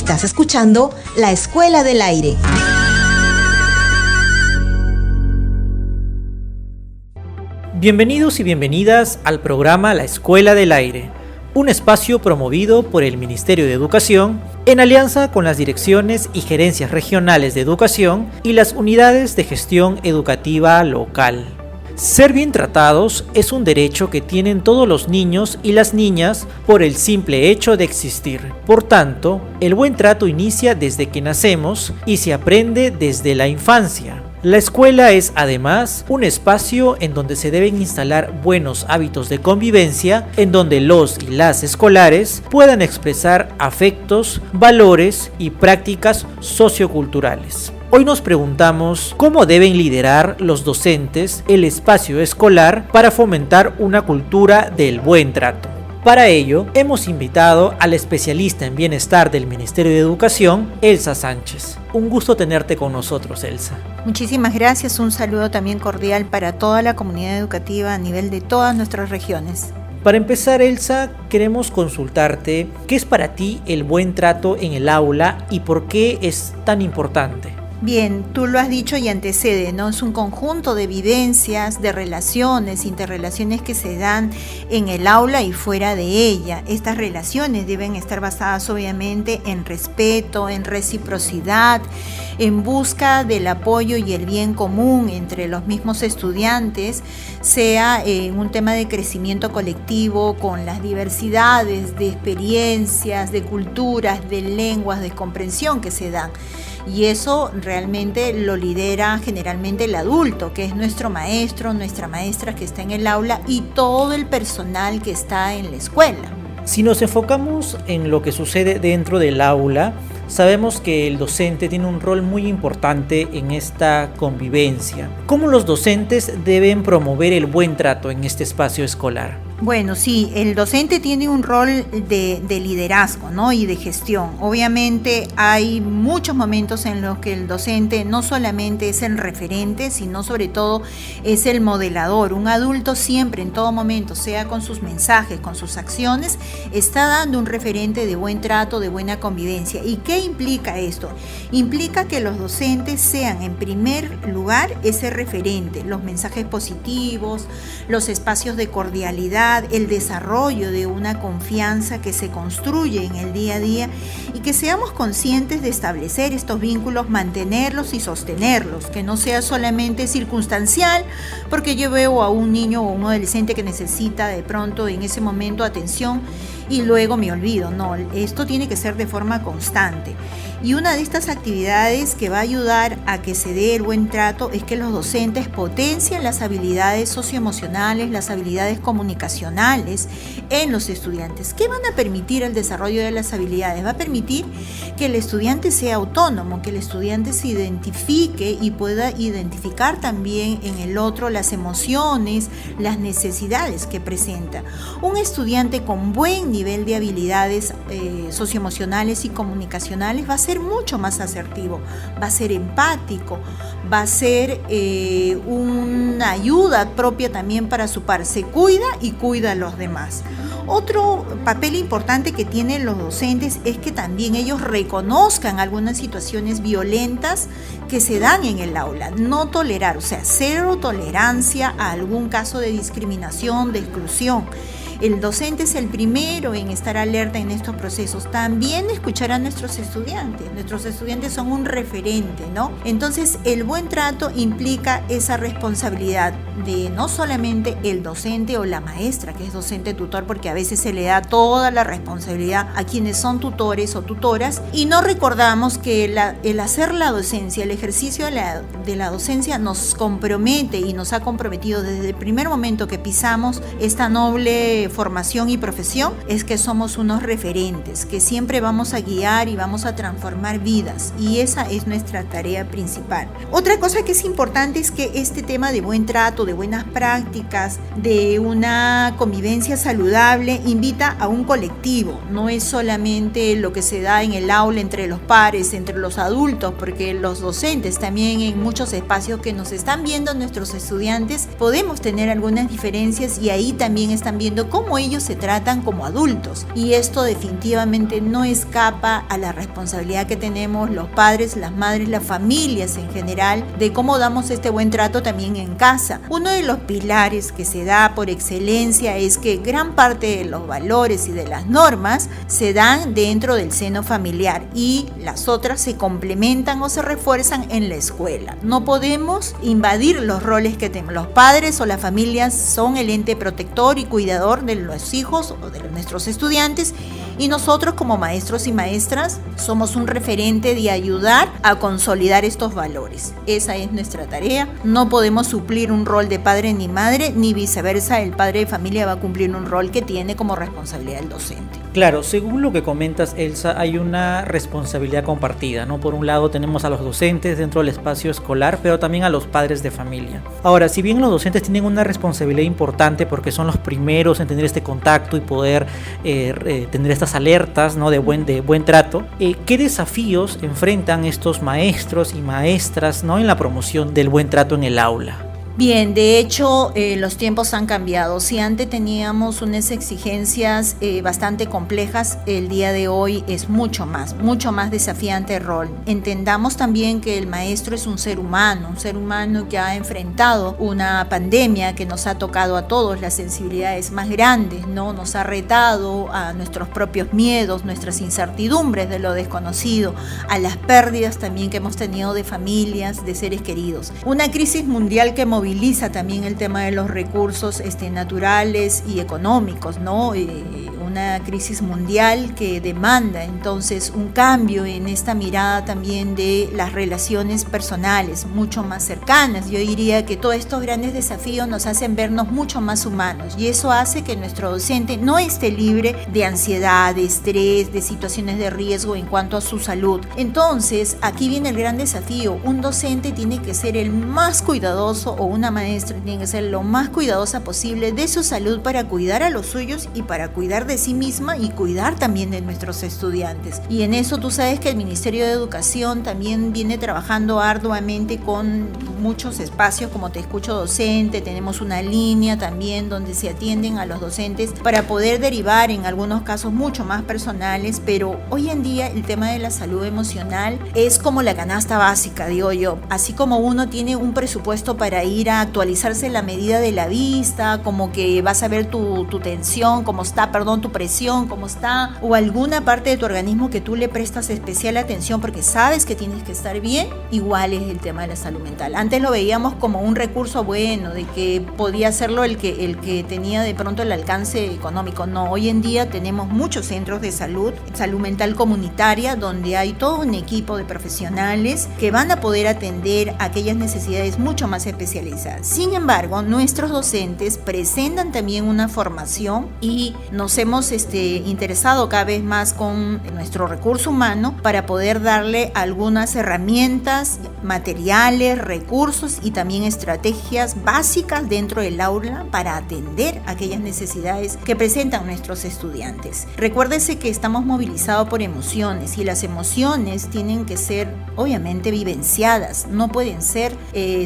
Estás escuchando La Escuela del Aire. Bienvenidos y bienvenidas al programa La Escuela del Aire, un espacio promovido por el Ministerio de Educación en alianza con las direcciones y gerencias regionales de educación y las unidades de gestión educativa local. Ser bien tratados es un derecho que tienen todos los niños y las niñas por el simple hecho de existir. Por tanto, el buen trato inicia desde que nacemos y se aprende desde la infancia. La escuela es además un espacio en donde se deben instalar buenos hábitos de convivencia, en donde los y las escolares puedan expresar afectos, valores y prácticas socioculturales. Hoy nos preguntamos cómo deben liderar los docentes el espacio escolar para fomentar una cultura del buen trato. Para ello, hemos invitado a la especialista en bienestar del Ministerio de Educación, Elsa Sánchez. Un gusto tenerte con nosotros, Elsa. Muchísimas gracias, un saludo también cordial para toda la comunidad educativa a nivel de todas nuestras regiones. Para empezar, Elsa, queremos consultarte qué es para ti el buen trato en el aula y por qué es tan importante. Bien, tú lo has dicho y antecede, ¿no? Es un conjunto de vivencias, de relaciones, interrelaciones que se dan en el aula y fuera de ella. Estas relaciones deben estar basadas obviamente en respeto, en reciprocidad, en busca del apoyo y el bien común entre los mismos estudiantes, sea en un tema de crecimiento colectivo con las diversidades de experiencias, de culturas, de lenguas, de comprensión que se dan. Y eso realmente lo lidera generalmente el adulto, que es nuestro maestro, nuestra maestra que está en el aula y todo el personal que está en la escuela. Si nos enfocamos en lo que sucede dentro del aula, sabemos que el docente tiene un rol muy importante en esta convivencia. ¿Cómo los docentes deben promover el buen trato en este espacio escolar? Bueno, sí, el docente tiene un rol de liderazgo, ¿no? Y de gestión. Obviamente hay muchos momentos en los que el docente no solamente es el referente, sino sobre todo es el modelador. Un adulto siempre, en todo momento, sea con sus mensajes, con sus acciones, está dando un referente de buen trato, de buena convivencia. ¿Y qué implica esto? Implica que los docentes sean, en primer lugar, ese referente, los mensajes positivos, los espacios de cordialidad, el desarrollo de una confianza que se construye en el día a día y que seamos conscientes de establecer estos vínculos, mantenerlos y sostenerlos, que no sea solamente circunstancial porque yo veo a un niño o un adolescente que necesita de pronto en ese momento atención y luego me olvido. No, esto tiene que ser de forma constante. Y una de estas actividades que va a ayudar a que se dé el buen trato es que los docentes potencien las habilidades socioemocionales, las habilidades comunicacionales en los estudiantes. ¿Qué van a permitir el desarrollo de las habilidades? Va a permitir que el estudiante sea autónomo, que el estudiante se identifique y pueda identificar también en el otro las emociones, las necesidades que presenta. Un estudiante con buen nivel de habilidades socioemocionales y comunicacionales va a ser mucho más asertivo, va a ser empático, va a ser una ayuda propia también para su par, se cuida y cuida a los demás. Otro papel importante que tienen los docentes es que también ellos reconozcan algunas situaciones violentas que se dan en el aula, no tolerar, o sea, cero tolerancia a algún caso de discriminación, de exclusión. El docente es el primero en estar alerta en estos procesos. También escuchar a nuestros estudiantes. Nuestros estudiantes son un referente, ¿no? Entonces, el buen trato implica esa responsabilidad de no solamente el docente o la maestra, que es docente tutor, porque a veces se le da toda la responsabilidad a quienes son tutores o tutoras, y no recordamos que el hacer la docencia, el ejercicio de la docencia nos compromete y nos ha comprometido desde el primer momento que pisamos esta noble formación y profesión, es que somos unos referentes, que siempre vamos a guiar y vamos a transformar vidas, y esa es nuestra tarea principal. Otra cosa que es importante es que este tema de buen trato, de buenas prácticas, de una convivencia saludable, invita a un colectivo, no es solamente lo que se da en el aula entre los pares, entre los adultos, porque los docentes también en muchos espacios que nos están viendo nuestros estudiantes podemos tener algunas diferencias y ahí también están viendo cómo cómo ellos se tratan como adultos. Y esto definitivamente no escapa a la responsabilidad que tenemos los padres, las madres, las familias en general, de cómo damos este buen trato también en casa. Uno de los pilares que se da por excelencia es que gran parte de los valores y de las normas se dan dentro del seno familiar y las otras se complementan o se refuerzan en la escuela. No podemos invadir los roles que tenemos. Los padres o las familias son el ente protector y cuidador de los hijos o de nuestros estudiantes, y nosotros como maestros y maestras somos un referente de ayudar a consolidar estos valores. Esa es nuestra tarea. No podemos suplir un rol de padre ni madre, ni viceversa. El padre de familia va a cumplir un rol que tiene como responsabilidad el docente. Claro, según lo que comentas, Elsa, hay una responsabilidad compartida, ¿no? Por un lado tenemos a los docentes dentro del espacio escolar, pero también a los padres de familia. Ahora, si bien los docentes tienen una responsabilidad importante porque son los primeros en tener este contacto y poder tener estas alertas, ¿no? de buen trato, ¿qué desafíos enfrentan estos maestros y maestras, ¿no? en la promoción del buen trato en el aula? Bien, de hecho los tiempos han cambiado. Si antes teníamos unas exigencias bastante complejas, el día de hoy es mucho más desafiante el rol. Entendamos también que el maestro es un ser humano que ha enfrentado una pandemia que nos ha tocado a todos las sensibilidades más grandes, ¿no? Nos ha retado a nuestros propios miedos, nuestras incertidumbres de lo desconocido, a las pérdidas también que hemos tenido de familias, de seres queridos. Una crisis mundial que moviliza también el tema de los recursos naturales y económicos, ¿no? Una crisis mundial que demanda entonces un cambio en esta mirada también de las relaciones personales mucho más cercanas. Yo diría que todos estos grandes desafíos nos hacen vernos mucho más humanos, y eso hace que nuestro docente no esté libre de ansiedad, de estrés, de situaciones de riesgo en cuanto a su salud. Entonces aquí viene el gran desafío. Un docente tiene que ser el más cuidadoso, o una maestra tiene que ser lo más cuidadosa posible de su salud para cuidar a los suyos y para cuidar de sí misma y cuidar también de nuestros estudiantes. Y en eso tú sabes que el Ministerio de Educación también viene trabajando arduamente con muchos espacios como Te Escucho Docente. Tenemos una línea también donde se atienden a los docentes para poder derivar en algunos casos mucho más personales, pero hoy en día el tema de la salud emocional es como la canasta básica, digo yo. Así como uno tiene un presupuesto para ir a actualizarse la medida de la vista, como que vas a ver tu tensión, cómo está, tu presión, cómo está, o alguna parte de tu organismo que tú le prestas especial atención porque sabes que tienes que estar bien, igual es el tema de la salud mental. Antes lo veíamos como un recurso bueno, de que podía hacerlo el que tenía de pronto el alcance económico. No, hoy en día tenemos muchos centros de salud mental comunitaria, donde hay todo un equipo de profesionales que van a poder atender aquellas necesidades mucho más especializadas. Sin embargo, nuestros docentes presentan también una formación y nos hemos interesado cada vez más con nuestro recurso humano para poder darle algunas herramientas, materiales, recursos y también estrategias básicas dentro del aula para atender aquellas necesidades que presentan nuestros estudiantes. Recuérdese que estamos movilizados por emociones, y las emociones tienen que ser obviamente vivenciadas, no pueden ser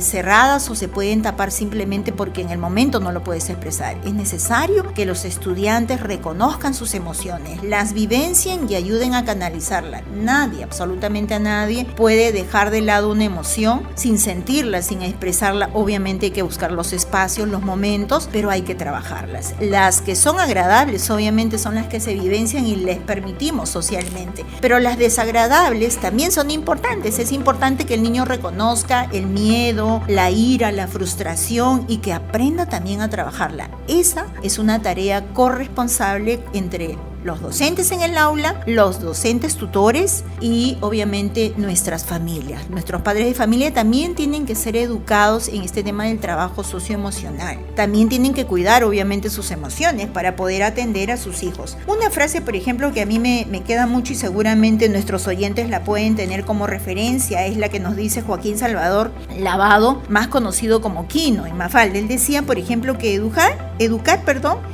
cerradas o se pueden tapar simplemente porque en el momento no lo puedes expresar. Es necesario que los estudiantes reconozcan sus emociones, las vivencien y ayuden a canalizarlas. Nadie, absolutamente a nadie, puede dejar de lado una emoción sin sentirla, sin expresarla. Obviamente hay que buscar los espacios, los momentos, pero hay que trabajarlas. Las que son agradables obviamente son las que se vivencian y les permitimos socialmente, pero las desagradables también son importantes. Es importante que el niño reconozca el miedo, la ira, la frustración, y que aprenda también a trabajarla. Esa es una tarea corresponsable entre los docentes en el aula, los docentes tutores y obviamente nuestras familias. Nuestros padres de familia también tienen que ser educados en este tema del trabajo socioemocional. También tienen que cuidar obviamente sus emociones para poder atender a sus hijos. Una frase, por ejemplo, que a mí me queda mucho y seguramente nuestros oyentes la pueden tener como referencia, es la que nos dice Joaquín Salvador Lavado, más conocido como Quino en Mafalda. Él decía, por ejemplo, que educar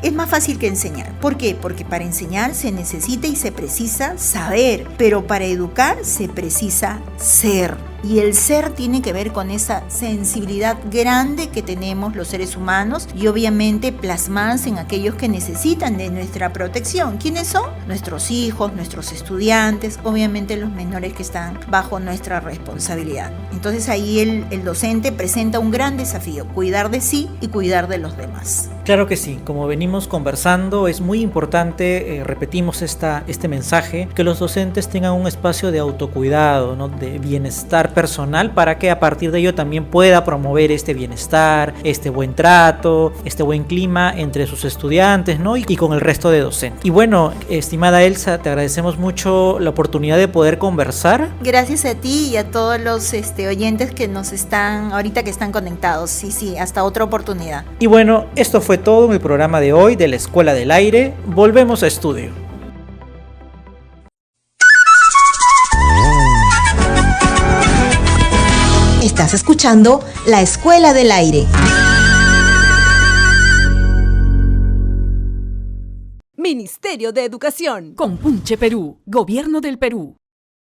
es más fácil que enseñar. ¿Por qué? Porque para enseñar se necesita y se precisa saber, pero para educar se precisa ser. Y el ser tiene que ver con esa sensibilidad grande que tenemos los seres humanos y obviamente plasmarse en aquellos que necesitan de nuestra protección. ¿Quiénes son? Nuestros hijos, nuestros estudiantes, obviamente los menores que están bajo nuestra responsabilidad. Entonces ahí el docente presenta un gran desafío, cuidar de sí y cuidar de los demás. Claro que sí, como venimos conversando, es muy importante, repetimos este mensaje, que los docentes tengan un espacio de autocuidado, ¿no? De bienestar personal, para que a partir de ello también pueda promover este bienestar, este buen trato, este buen clima entre sus estudiantes, ¿no? y con el resto de docentes. Y bueno, estimada Elsa, te agradecemos mucho la oportunidad de poder conversar. Gracias a ti y a todos los oyentes que nos están, ahorita que están conectados. Sí, hasta otra oportunidad. Y bueno, esto fue todo en el programa de hoy de la Escuela del Aire. Volvemos a estudio. Estás escuchando La Escuela del Aire. Ministerio de Educación. Compunche Perú. Gobierno del Perú.